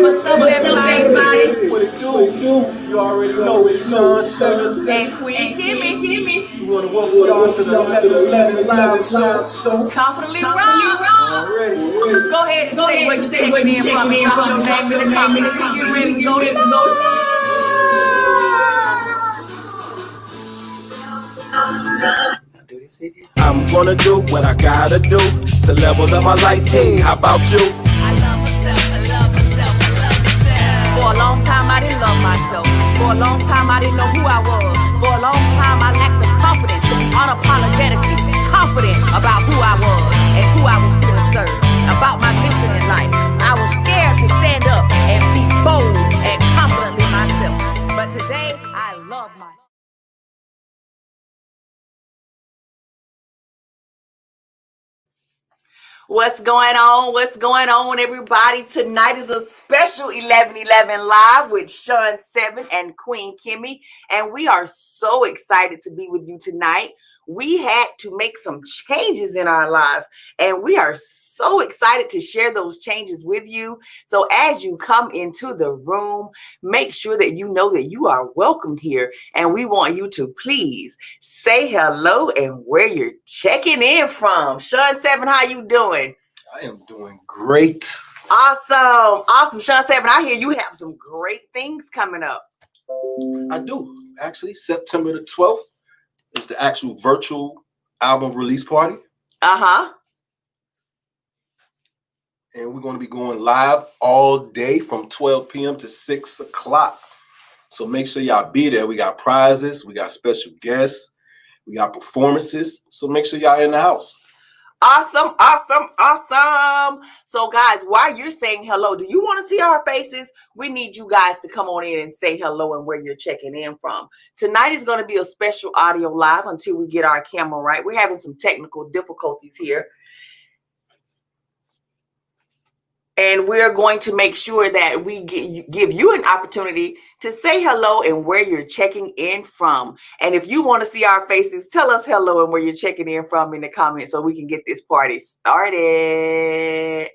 What's up, everybody? What it do? You already know it's Shawn And Queen Kimmie. We want to welcome y'all to the 11 Live Show. Confidently wrong. Already. Go ahead and say where you checking in from. Drop your name in the comments. Get ready to go live. I'm gonna do what I gotta do to level up my life. Hey, how about you? I love myself. For a long time, I didn't love myself. For a long time, I didn't know who I was. For a long time, I lacked the confidence to be unapologetically confident about who I was and who I was here to serve, about my mission in life. I was scared to stand up and be bold and confidently myself. But today, I love myself. What's going on? What's going on, everybody? Tonight is a special 11:11 Live with Shawn 7 and Queen Kimmie, and we are so excited to be with you tonight. We had to make some changes in our life, and we are so excited to share those changes with you. So as you come into the room, make sure that you know that you are welcome here, and we want you to please say hello and where you're checking in from. Shawn 7, how you doing? I am doing great. Awesome. Shawn 7, I hear you have some great things coming up. I do. Actually, September the 12th is the actual virtual album release party. Uh-huh. And we're going to be going live all day from 12 p.m. to 6 o'clock. So make sure y'all be there. We got prizes. We got special guests. We got performances. So make sure y'all in the house. Awesome. So guys, while you're saying hello, do you want to see our faces? We need you guys to come on in and say hello and where you're checking in from. Tonight is going to be a special audio live until we get our camera right. We're having some technical difficulties here. And we're going to make sure that we give you an opportunity to say hello and where you're checking in from. And if you want to see our faces, tell us hello and where you're checking in from in the comments so we can get this party started.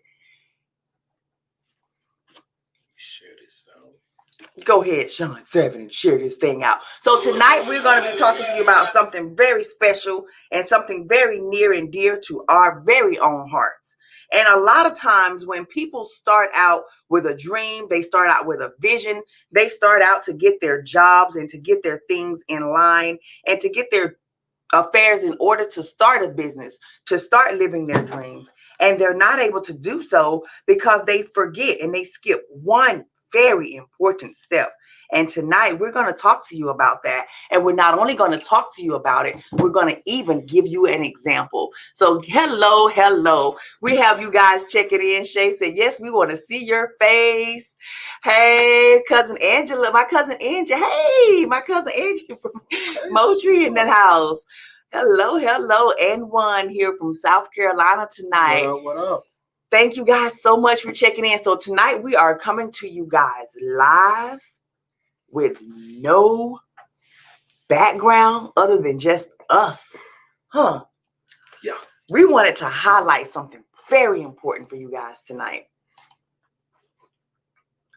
Share this out. Go ahead, Shawn 7, and share this thing out. So tonight we're going to be talking to you about something very special and something very near and dear to our very own hearts. And a lot of times when people start out with a dream, they start out with a vision, they start out to get their jobs and to get their things in line and to get their affairs in order to start a business, to start living their dreams. And they're not able to do so because they forget and they skip one very important step. And tonight we're going to talk to you about that. And we're not only going to talk to you about it, we're going to even give you an example. So hello. We have you guys checking in. Shay said, yes, we want to see your face. Hey, cousin Angela, my cousin Angie. Hey, my cousin Angie from Moultrie in the house. Hello. And one here from South Carolina tonight. What up? Thank you guys so much for checking in. So tonight we are coming to you guys live with no background other than just us. Yeah. We wanted to highlight something very important for you guys tonight.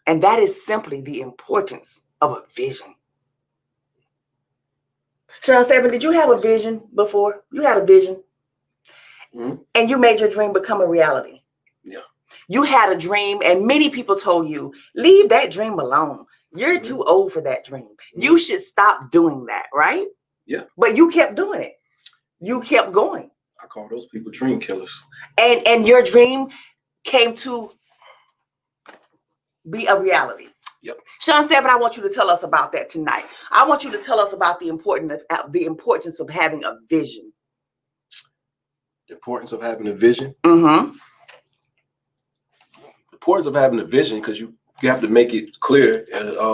And that is simply the importance of a vision. Shawn 7, did you have a vision before? You had a vision. Mm-hmm. And you made your dream become a reality. Yeah. You had a dream and many people told you, leave that dream alone. You're too old for that dream. You should stop doing that, right? Yeah. But you kept doing it. You kept going. I call those people dream killers. And your dream came to be a reality. Yep. Shawn 7, I want you to tell us about that tonight. I want you to tell us about the importance of having a vision. The importance of having a vision? Mm-hmm. The importance of having a vision because you have to make it clear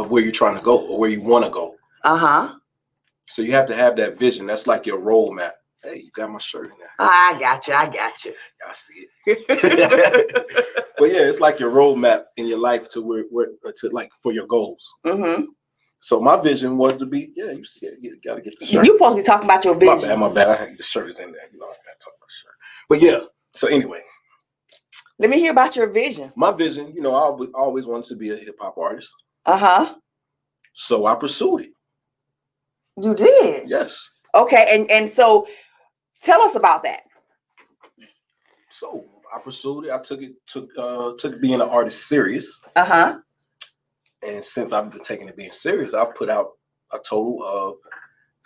where you're trying to go or where you want to go. Uh-huh. So you have to have that vision. That's like your roadmap. Hey, you got my shirt in there. I got you. Y'all see it. But yeah, it's like your roadmap in your life to for your goals. Mm-hmm. So my vision was to be, you see it. You got to get the shirt. You're supposed to be talking about your vision. My bad. The shirt is in there. I got to talk about the shirt. But yeah, so anyway, Let me hear about your vision. My vision, you know, I always wanted to be a hip hop artist. Uh-huh. So I pursued it. You did? Yes. Okay, and so tell us about that. So I pursued it. I took being an artist serious. Uh-huh. And since I've been taking it being serious, I've put out a total of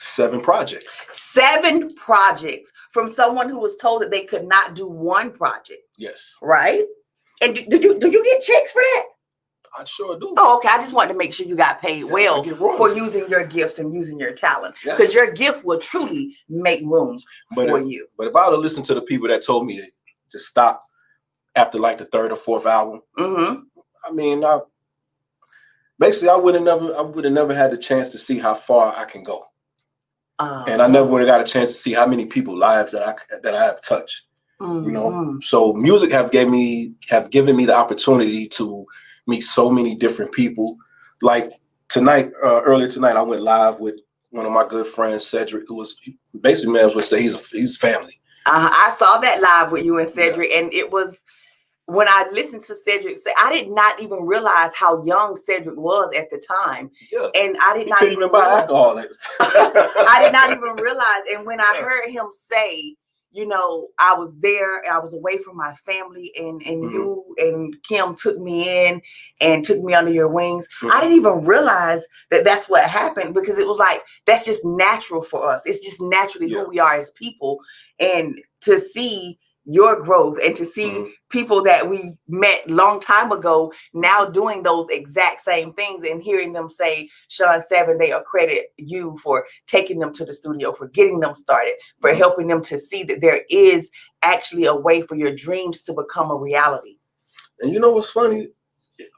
7 projects. 7 projects from someone who was told that they could not do one project. Yes. Right? And do you get checks for that? I sure do. Oh, okay. I just wanted to make sure you got paid well for royalties. using your gifts and using your talent. Yes. Because your gift will truly make room for you. But if I would have listened to the people that told me to stop after like the 3rd or 4th album, I mean, I would have never had the chance to see how far I can go. And I never would have got a chance to see how many people's lives that I have touched. You know, so music have given me the opportunity to meet so many different people. Like tonight, earlier tonight, I went live with one of my good friends, Cedric, who was basically, man, I would say he's family. I saw that live with you and Cedric, and it was when I listened to Cedric say, I did not even realize how young Cedric was at the time. Yeah. And I did not even buy alcohol at the time. I did not even realize. And when I heard him say, you know, I was there and I was away from my family, and you and Kim took me in and took me under your wings. I didn't even realize that that's what happened, because it was like, that's just natural for us. It's just naturally who we are as people. And to see your growth and to see people that we met long time ago now doing those exact same things, and hearing them say, Shawn 7, they accredit you for taking them to the studio, for getting them started, for helping them to see that there is actually a way for your dreams to become a reality. And you know what's funny?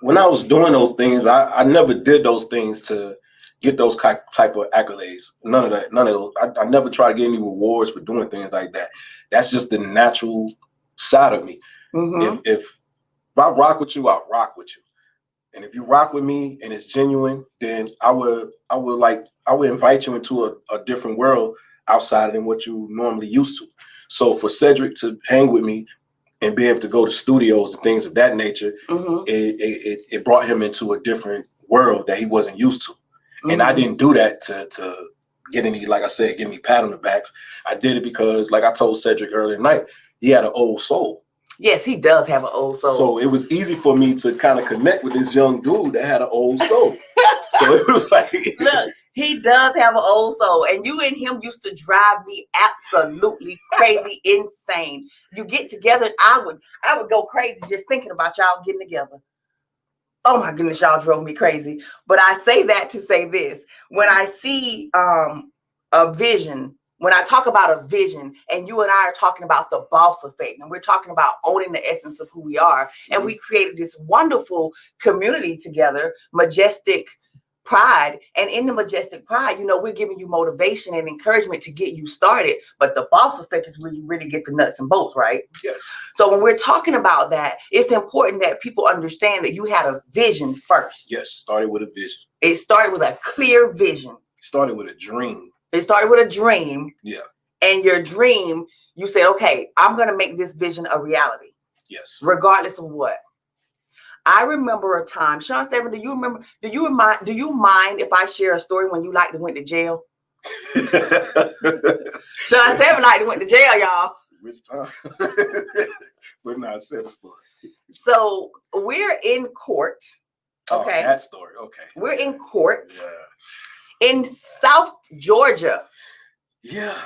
When I was doing those things, I never did those things to get those type of accolades. None of that. None of those. I never tried to get any rewards for doing things like that. That's just the natural side of me. If I rock with you, I'll rock with you. And if you rock with me and it's genuine, then I would invite you into a different world outside than what you normally used to. So for Cedric to hang with me and be able to go to studios and things of that nature, it brought him into a different world that he wasn't used to. And I didn't do that to get any, like I said, get any pat on the backs. I did it because, like I told Cedric earlier tonight, he had an old soul. Yes, he does have an old soul. So it was easy for me to kind of connect with this young dude that had an old soul. So it was like, look, he does have an old soul, and you and him used to drive me absolutely crazy, insane. You get together, I would go crazy just thinking about y'all getting together. Oh my goodness, y'all drove me crazy. But I say that to say this: when I see a vision, when I talk about a vision, and you and I are talking about the boss effect, and we're talking about owning the essence of who we are, and we created this wonderful community together, Majestic Pride. And in the Majestic Pride, you know, we're giving you motivation and encouragement to get you started. But the boss effect is where you really get the nuts and bolts, right? yes. So when we're talking about that, it's important that people understand that you had a vision first. Yes, started with a vision. It started with a clear vision. Started with a dream. It started with a dream. Yeah. And your dream, you said, okay, I'm going to make this vision a reality. Yes. Regardless of what. I remember a time, Shawn 7, do you mind if I share a story when you like to went to jail? Shawn 7 like to went to jail, y'all. Which time? But now share the story. So we're in court. Okay. Oh, that story. Okay. We're in court in South Georgia. Yeah.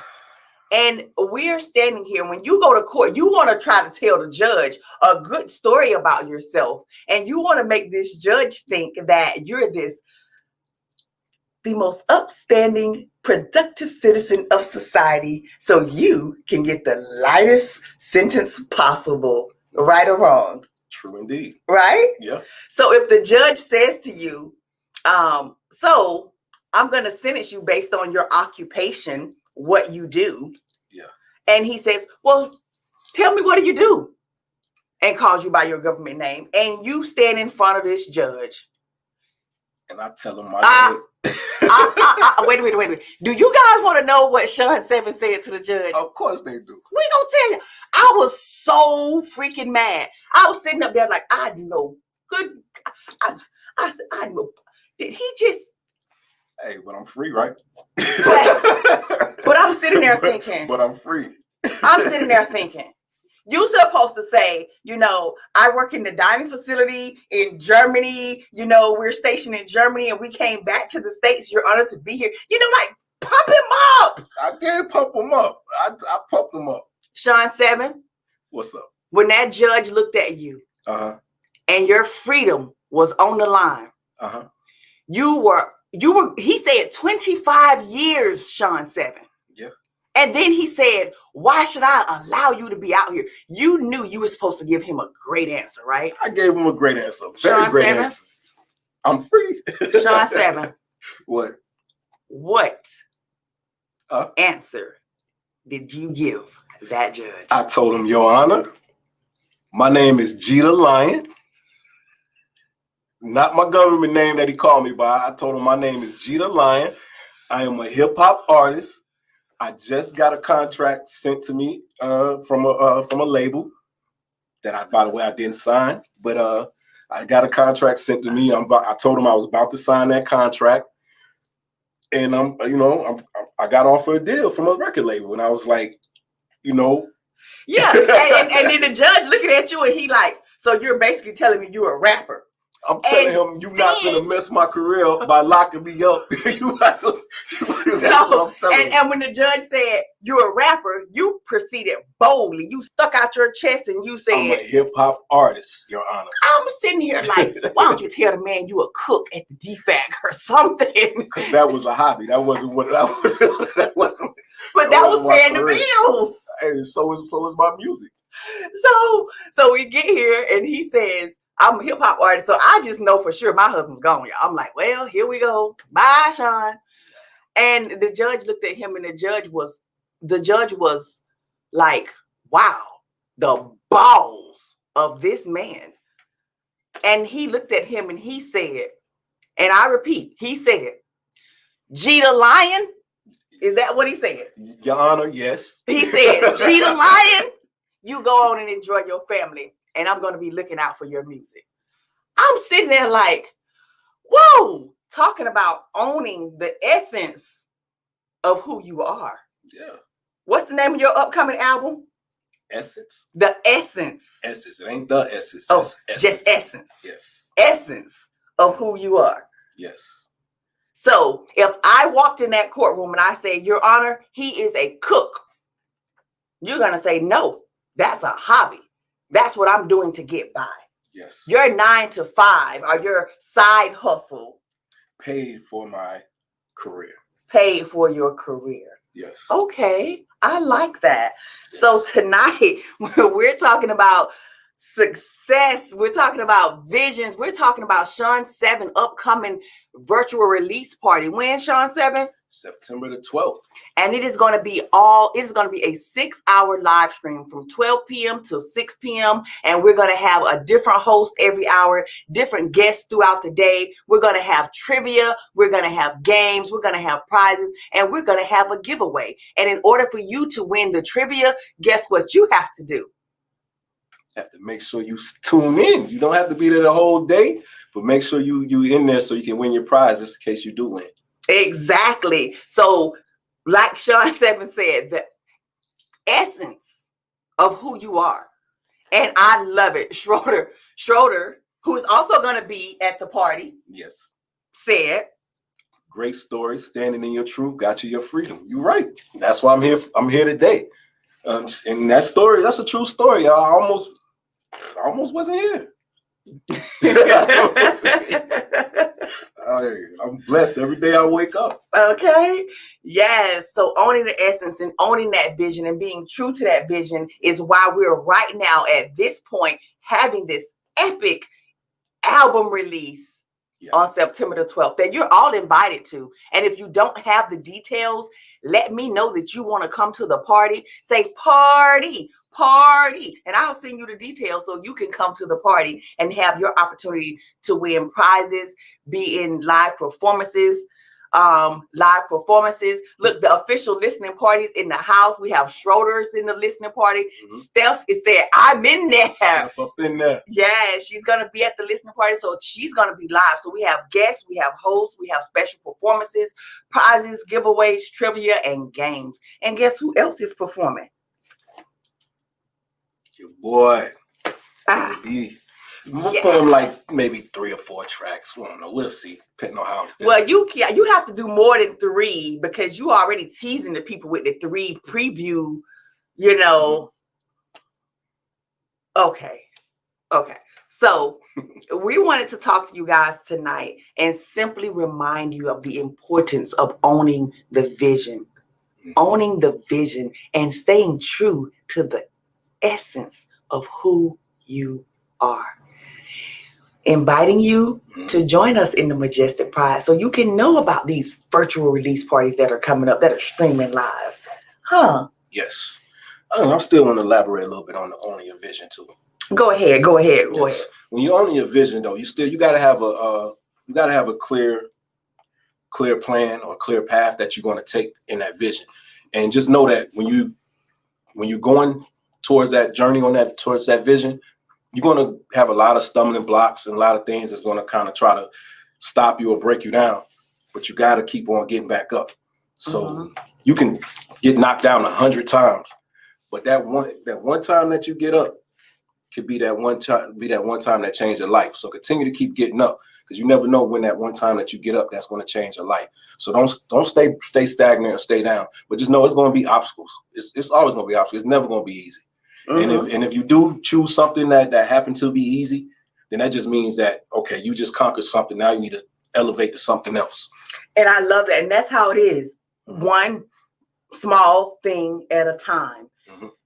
And we're standing here. When you go to court, you want to try to tell the judge a good story about yourself. And you want to make this judge think that you're the most upstanding, productive citizen of society, so you can get the lightest sentence possible, right or wrong. True indeed. Right? Yeah. So if the judge says to you, so I'm going to sentence you based on your occupation, what you do. Yeah. And he says, well, tell me, what do you do? And calls you by your government name. And you stand in front of this judge. And I tell him my name. Wait. Do you guys want to know what Shawn 7 said to the judge? Of course they do. We gonna tell you. I was so freaking mad. I was sitting up there like, I know. Good. I said, I know. Did he just? Hey, but I'm free, right? But I'm sitting there thinking. But I'm free. I'm sitting there thinking. You're supposed to say, I work in the dining facility in Germany. We're stationed in Germany and we came back to the States. You're honored to be here. Like, pump him up. I did pump him up. I pumped him up. Shawn 7. What's up? When that judge looked at you and your freedom was on the line, you were, he said 25 years, Shawn 7. Yeah. And then he said, why should I allow you to be out here? You knew you were supposed to give him a great answer, right? I gave him a great answer. Very great answer. I'm free. Shawn 7. What answer did you give that judge? I told him, Your Honor, my name is Jeter Lion. Not my government name that he called me by. I told him my name is Jeter Lion. I am a hip hop artist. I just got a contract sent to me from a label that by the way, I didn't sign, but I got a contract sent to me. I told him I was about to sign that contract, and I got offered a deal from a record label, and I was like, yeah, and then the judge looking at you, and he like, so you're basically telling me you're a rapper. I'm telling him you're not gonna mess my career up by locking me up. That's what I'm telling and when the judge said you're a rapper, you proceeded boldly. You stuck out your chest and you said, I'm a hip hop artist, Your Honor. I'm sitting here like, why don't you tell the man you a cook at the DFAC or something? Because that was a hobby. That wasn't what that was. That wasn't. But that was paying the bills. Hey, so is my music. So we get here and he says, I'm a hip hop artist, so I just know for sure my husband's gone. I'm like, well, here we go. Bye, Shawn. And the judge looked at him, and the judge was like, wow, the balls of this man. And he looked at him and he said, and I repeat, he said, Jeter Lion? Is that what he said? Your Honor, yes. He said, Jeter Lion, you go on and enjoy your family. And I'm going to be looking out for your music. I'm sitting there like, whoa, talking about owning the essence of who you are. Yeah. What's the name of your upcoming album? Essence. The Essence. Essence. It ain't the essence. Just essence. Yes. Essence of who you are. Yes. So if I walked in that courtroom and I say, Your Honor, he is a cook, you're going to say, no, that's a hobby. That's what I'm doing to get by. Yes. Your 9 to 5 or your side hustle. Paid for my career. Paid for your career. Yes. Okay. I like that. Yes. So tonight we're talking about success. We're talking about visions. We're talking about Shawn 7 upcoming virtual release party. When, Shawn 7? September the 12th. And it's going to be a 6-hour live stream from 12 p.m. to 6 p.m. And we're going to have a different host every hour, different guests throughout the day. We're going to have trivia. We're going to have games. We're going to have prizes, and we're going to have a giveaway. And in order for you to win the trivia, guess what you have to do? Have to make sure you tune in. You don't have to be there the whole day, but make sure you in there so you can win your prize just in case you do win. Exactly. So like Shawn 7 said, the essence of who you are. And I love it. Schroeder, who is also going to be at the party. Yes. Said. Great story. Standing in your truth got you your freedom. You're right. That's why I'm here. I'm here today. And that story, that's a true story. I almost wasn't here. I'm blessed every day I wake up. Okay. Yes. So owning the essence and owning that vision and being true to that vision is why we're right now at this point having this epic album release on September the 12th that you're all invited to. And if you don't have the details, let me know that you want to come to the party. Say party, and I'll send you the details so you can come to the party and have your opportunity to win prizes, be in live performances, live performances. Look, the official listening parties in the house. We have Schroeder's in the listening party. Steph is saying, I'm in there. Steph up in there. Yeah, she's going to be at the listening party. So she's going to be live. So we have guests, we have hosts, we have special performances, prizes, giveaways, trivia, and games. And guess who else is performing? Your boy. I'm gonna perform like maybe 3 or 4 tracks. We don't know. We'll see, depending on how I'm feeling. Well, you have to do more than 3 because you already teasing the people with the 3 preview. You know. Okay. So we wanted to talk to you guys tonight and simply remind you of the importance of owning the vision, owning the vision, and staying true to the essence of who you are. Inviting you to join us in the Majestic Pride so you can know about these virtual release parties that are coming up, that are streaming live. Yes. I still want to elaborate a little bit on owning your vision too. Go ahead. Yes. When you're owning your vision though, you gotta have a clear plan or clear path that you're going to take in that vision. And just know that when you're going towards that journey towards that vision, you're going to have a lot of stumbling blocks and a lot of things that's going to kind of try to stop you or break you down, but you got to keep on getting back up. So you can get knocked down 100 times, but that one time that you get up could be that one time that changed your life. So continue to keep getting up, because you never know when that one time that you get up that's going to change your life. So don't stay stagnant or stay down, but just know it's going to be obstacles. It's always going to be obstacles. It's never going to be easy. And if you do choose something that happened to be easy, then that just means that, okay, you just conquered something. Now you need to elevate to something else. And I love that. And that's how it is. One small thing at a time.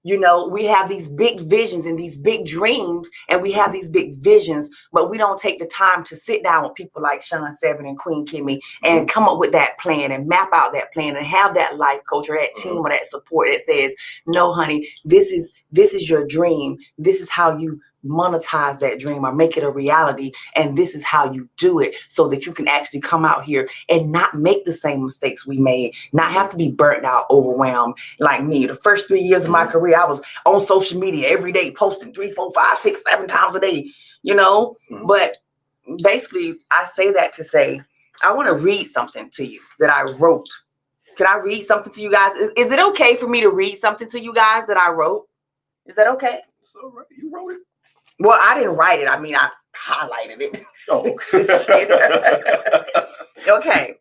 You know, we have these big visions and these big dreams, and we have these big visions, but we don't take the time to sit down with people like Shawn and Queen Kimmie and come up with that plan and map out that plan and have that life coach or that team or that support that says, no, honey, this is your dream. This is how you monetize that dream or make it a reality, and this is how you do it so that you can actually come out here and not make the same mistakes we made, not have to be burnt out, overwhelmed like me. The first 3 years of my career, I was on social media every day, posting 3, 4, 5, 6, 7 times a day, you know. But basically I say that to say I want to read something to you that I wrote. Can I read something to you guys? Is it okay for me to read something to you guys that I wrote? Is that okay? It's all right. You wrote it. Well, I didn't write it. I mean, I highlighted it. Oh. Okay.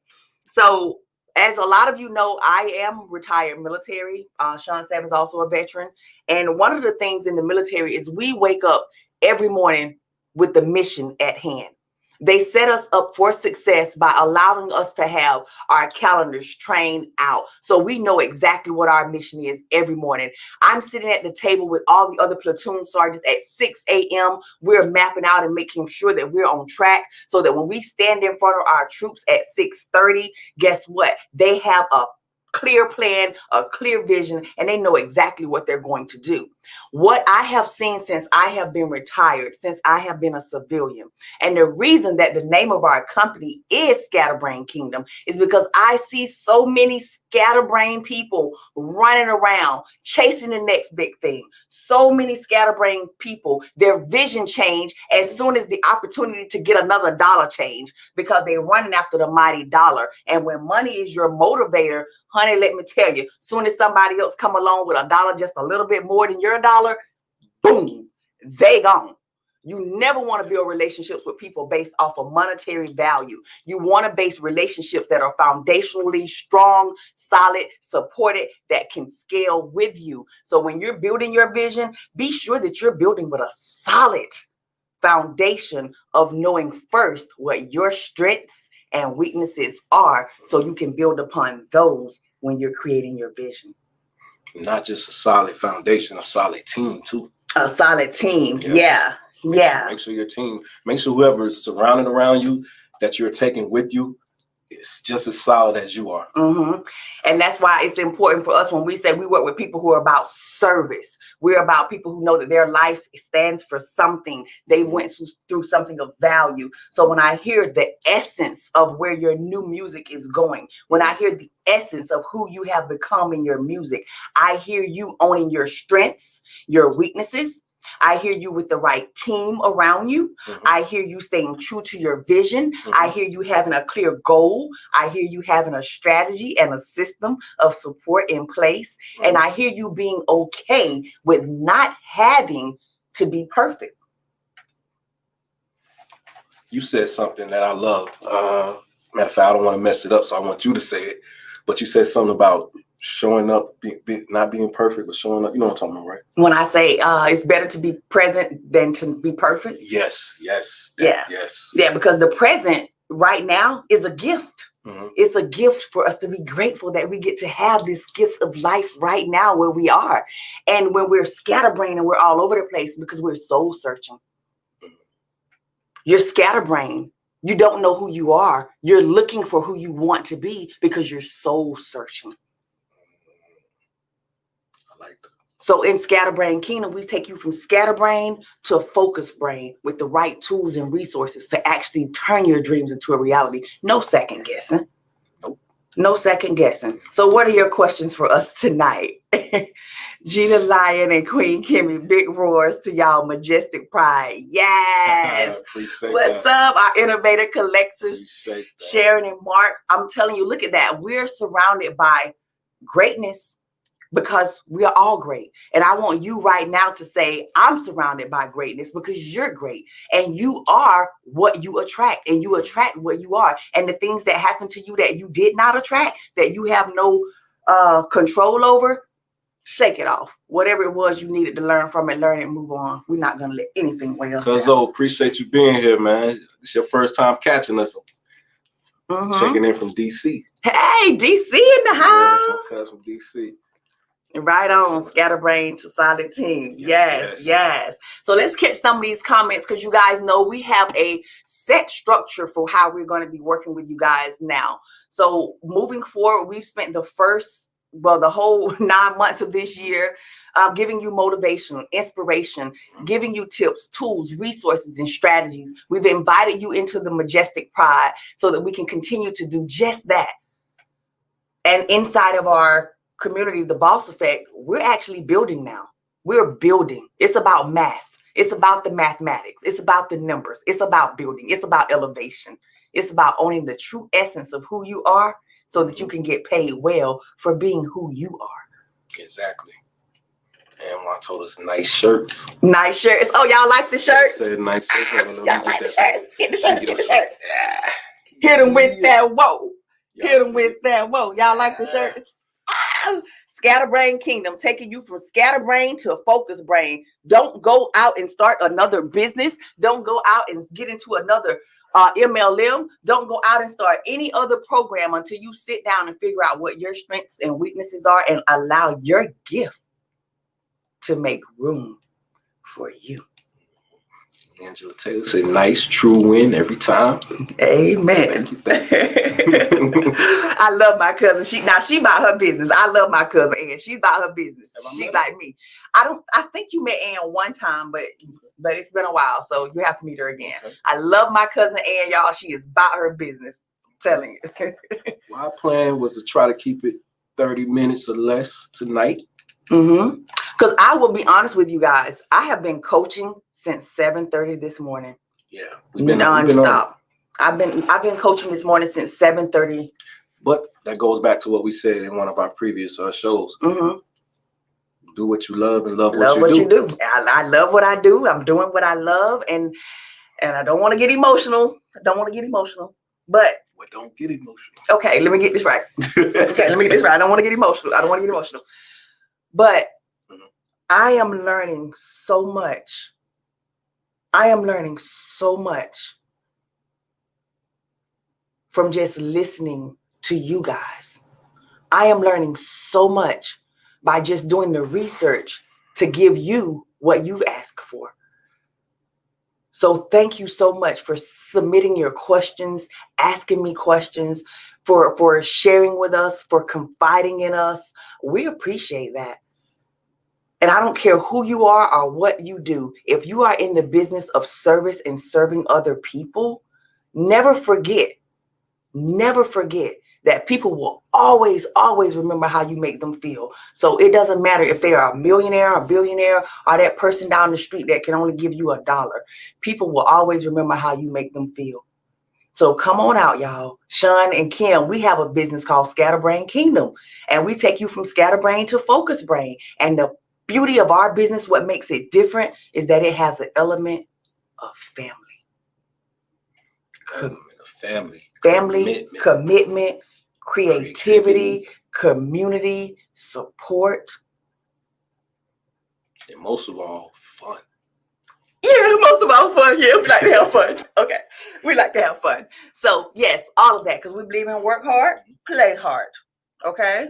So, as a lot of you know, I am retired military. Shawn is also a veteran. And one of the things in the military is we wake up every morning with the mission at hand. They set us up for success by allowing us to have our calendars trained out. So we know exactly what our mission is every morning. I'm sitting at the table with all the other platoon sergeants at 6 a.m. We're mapping out and making sure that we're on track so that when we stand in front of our troops at 6:30, guess what? They have a clear plan, a clear vision, and they know exactly what they're going to do. What I have seen since I have been retired, since I have been a civilian, and the reason that the name of our company is Scatterbrain Kingdom is because I see so many scatterbrain people running around chasing the next big thing. So many scatterbrain people, their vision change as soon as the opportunity to get another dollar change, because they're running after the mighty dollar. And when money is your motivator, honey, let me tell you, soon as somebody else come along with a dollar just a little bit more than your dollar, boom, they gone. You never want to build relationships with people based off of monetary value. You want to base relationships that are foundationally strong, solid, supported, that can scale with you. So when you're building your vision, be sure that you're building with a solid foundation of knowing first what your strengths and weaknesses are, so you can build upon those when you're creating your vision. Not just a solid foundation, a solid team too. A solid team. Yes. Yeah. Make sure your team, make sure whoever is surrounded around you that you're taking with you it's just as solid as you are. Mm-hmm. And that's why it's important for us when we say we work with people who are about service. We're about people who know that their life stands for something. They went through something of value. So when I hear the essence of where your new music is going, when I hear the essence of who you have become in your music, I hear you owning your strengths, your weaknesses. I hear you with the right team around you. I hear you staying true to your vision. I hear you having a clear goal. I hear you having a strategy and a system of support in place. And I hear you being okay with not having to be perfect. You said something that I love. Matter of fact, I don't want to mess it up, so I want you to say it. But you said something about showing up, not being perfect, but showing up. You know what I'm talking about, right? When I say it's better to be present than to be perfect. Yes. Yeah, because the present right now is a gift. It's a gift for us to be grateful that we get to have this gift of life right now where we are. And when we're scatterbrained and we're all over the place because we're soul searching. You're scatterbrained. You don't know who you are. You're looking for who you want to be because you're soul searching. I like that. So in Scatterbrain Kingdom, we take you from scatterbrain to a focus brain with the right tools and resources to actually turn your dreams into a reality. No second guessing. Nope. No second guessing. So what are your questions for us tonight? Gina Lion and Queen Kimmie, big roars to y'all, majestic pride. Yes. What's up, our innovator collectives, Sharon and Mark? I'm telling you, look at that. We're surrounded by greatness because we are all great. And I want you right now to say, I'm surrounded by greatness because you're great. And you are what you attract. And you attract what you are. And the things that happen to you that you did not attract, that you have no control over, shake it off. Whatever it was you needed to learn from it, learn it, move on. We're not going to let anything weigh us down. Cuzzo, appreciate you being here, man. It's your first time catching us. Checking in from DC. Hey, DC in the house. Yeah, my cousin from DC. Right on, scatterbrain to solid team. Yes. So let's catch some of these comments because you guys know we have a set structure for how we're going to be working with you guys now. So moving forward, we've spent the whole 9 months of this year giving you motivation, inspiration, giving you tips, tools, resources, and strategies. We've invited you into the majestic pride so that we can continue to do just that. And inside of our community, the Boss Effect, we're actually building now. We're building. It's about math. It's about the mathematics. It's about the numbers. It's about building. It's about elevation. It's about owning the true essence of who you are so that you can get paid well for being who you are. Exactly. And one told us nice shirts. Nice shirts. Oh, y'all like the shirts? Said nice shirts. Y'all like the shirts? Get the shirts. Get the shirts. Hit them with that whoa. Hit them with that whoa. Y'all like the shirts? Scatterbrain Kingdom, taking you from scatterbrain to a focus brain. Don't go out and start another business. Don't go out and get into another MLM. Don't go out and start any other program until you sit down and figure out what your strengths and weaknesses are and allow your gift to make room for you. Angela Taylor said, nice, true win every time. Amen. Thank you. I love my cousin. She about her business. I love my cousin Ann. She's about her business. She like me. I think you met Ann one time, but it's been a while, so you have to meet her again. Okay. I love my cousin Ann, y'all. She is about her business. I'm telling you. My plan was to try to keep it 30 minutes or less tonight. Because I will be honest with you guys, I have been coaching since 7:30 this morning. Yeah, we've been nonstop. I've been coaching this morning since 7:30. But that goes back to what we said in one of our previous shows. Do what you love and love what you do. I love what I do. I'm doing what I love, and I don't want to get emotional. But don't get emotional. Okay, let me get this right. I don't want to get emotional. But I am learning so much. From just listening to you guys. I am learning so much by just doing the research to give you what you've asked for. So thank you so much for submitting your questions, asking me questions, for sharing with us, for confiding in us. We appreciate that. And I don't care who you are or what you do. If you are in the business of service and serving other people, never forget that people will always, always remember how you make them feel. So it doesn't matter if they are a millionaire, a billionaire, or that person down the street that can only give you $1. People will always remember how you make them feel. So come on out, y'all. Shawn and Kim, we have a business called Scatterbrain Kingdom, and we take you from scatterbrain to focus brain. And the beauty of our business, what makes it different, is that it has an element of family. Family, commitment, creativity, community, support. And most of all, fun. Yeah, most of all, fun. Yeah, we like to have fun. Okay, we like to have fun. So, yes, all of that, because we believe in work hard, play hard. Okay?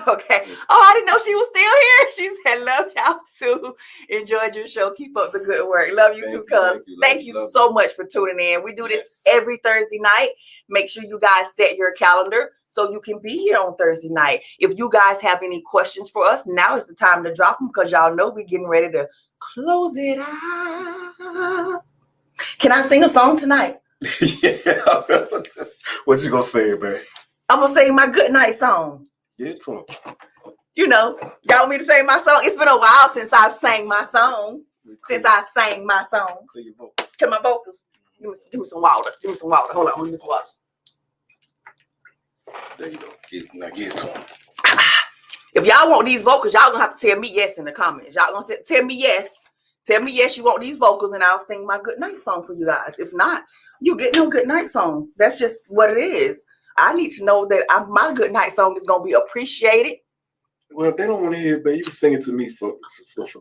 Okay. Oh, I didn't know she was still here. She said, love y'all too. Enjoyed your show. Keep up the good work. Love you too, cuz. Thank you so much for tuning in. We do this every Thursday night. Make sure you guys set your calendar so you can be here on Thursday night. If you guys have any questions for us, now is the time to drop them, because y'all know we're getting ready to close it out. Can I sing a song tonight? Yeah. What you gonna say, man? I'm gonna sing my good night song. Yeah, to him. You know, y'all want me to sing my song? It's been a while since I've sang my song. Since I sang my song. Clear your vocals. Clear my vocals. Give me some water. Give me some water. Hold on. Give me some water. There you go. Get it to him. If y'all want these vocals, y'all gonna have to tell me yes in the comments. Y'all gonna tell me yes. Tell me yes, you want these vocals, and I'll sing my good night song for you guys. If not, you get no good night song. That's just what it is. I need to know that my good night song is gonna be appreciated. Well, if they don't want to hear it, babe, you can sing it to me for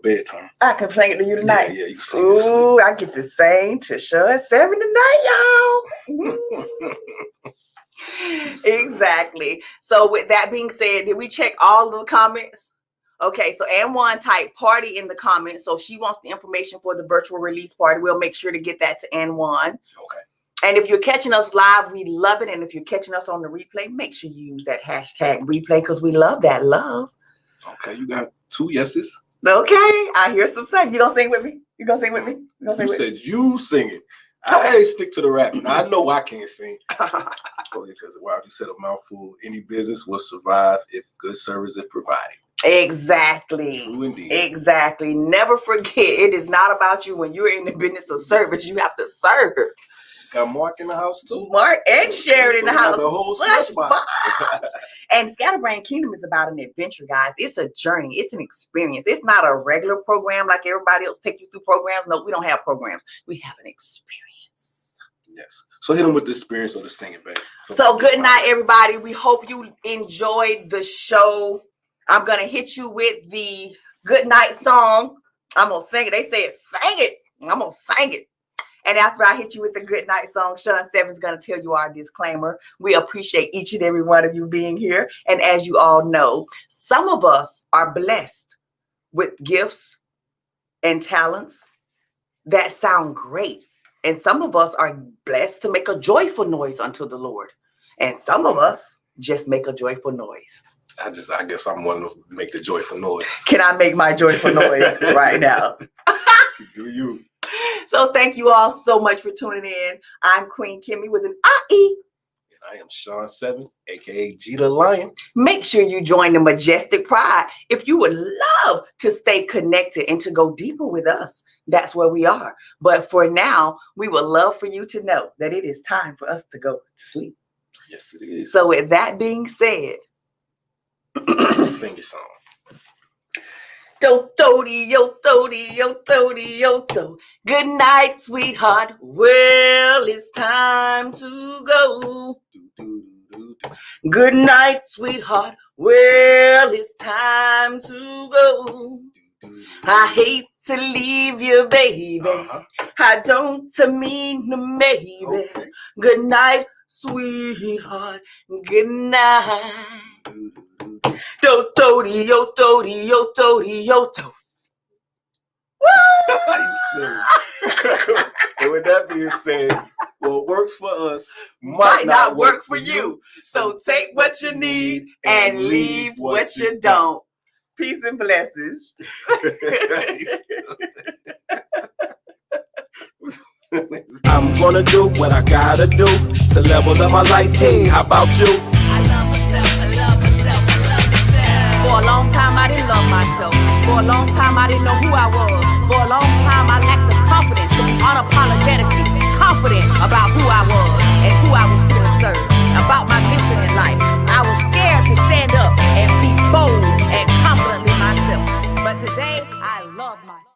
bedtime. I can sing it to you tonight. Yeah, you can sing it. it. Ooh, I get to sing to Shawn 7 tonight, y'all. Exactly. So with that being said, did we check all the comments? Okay, so Ann1 typed party in the comments. So she wants the information for the virtual release party. We'll make sure to get that to Ann1. Okay. And if you're catching us live, we love it. And if you're catching us on the replay, make sure you use that hashtag replay, because we love that love. Okay, you got 2 yeses. Okay, I hear some singing. You gonna sing with me? You gonna sing with me? You said you sing it. I stick to the rap. Now, I know I can't sing. Because wow, you said a mouthful. Any business will survive if good service is provided. Exactly. True indeed. Exactly. Never forget, it is not about you. When you're in the business of service, you have to serve. Got Mark in the house too. Mark and Sharon in the house. The whole And Scatterbrain Kingdom is about an adventure, guys. It's a journey. It's an experience. It's not a regular program like everybody else take you through programs. No, we don't have programs. We have an experience. Yes. So hit them with the experience of the singing, baby. So good night, everybody. We hope you enjoyed the show. I'm going to hit you with the good night song. I'm going to sing it. They said, sing it. I'm going to sing it. And after I hit you with the good night song, Shawn 7 is going to tell you our disclaimer. We appreciate each and every one of you being here. And as you all know, some of us are blessed with gifts and talents that sound great. And some of us are blessed to make a joyful noise unto the Lord. And some of us just make a joyful noise. I guess I'm one to make the joyful noise. Can I make my joyful noise right now? Do you? So thank you all so much for tuning in. I'm Queen Kimmie with an I-E. And I am Shawn 7, a.k.a. G the Lion. Make sure you join the Majestic Pride. If you would love to stay connected and to go deeper with us, that's where we are. But for now, we would love for you to know that it is time for us to go to sleep. Yes, it is. So with that being said, sing your song. Do do yo do yo do yo do. Good night, sweetheart. Well, it's time to go. Good night, sweetheart. Well, it's time to go. I hate to leave you, baby. I don't mean to maybe. Okay. Good night, sweetheart. Good night. Do do yo do yo do yo do. You silly. And with that being said, what works for us Might not work for you. So take what you need and leave what you don't. Peace and blessings. I'm gonna do what I gotta do to level up my life. Hey, how about you? I love myself, I love myself, I love myself. For a long time I didn't love myself. For a long time I didn't know who I was. For a long time I lacked the confidence to be unapologetically confident about who I was and who I was here to serve. About my mission in life. I was scared to stand up and be bold and confidently myself. But today I love myself.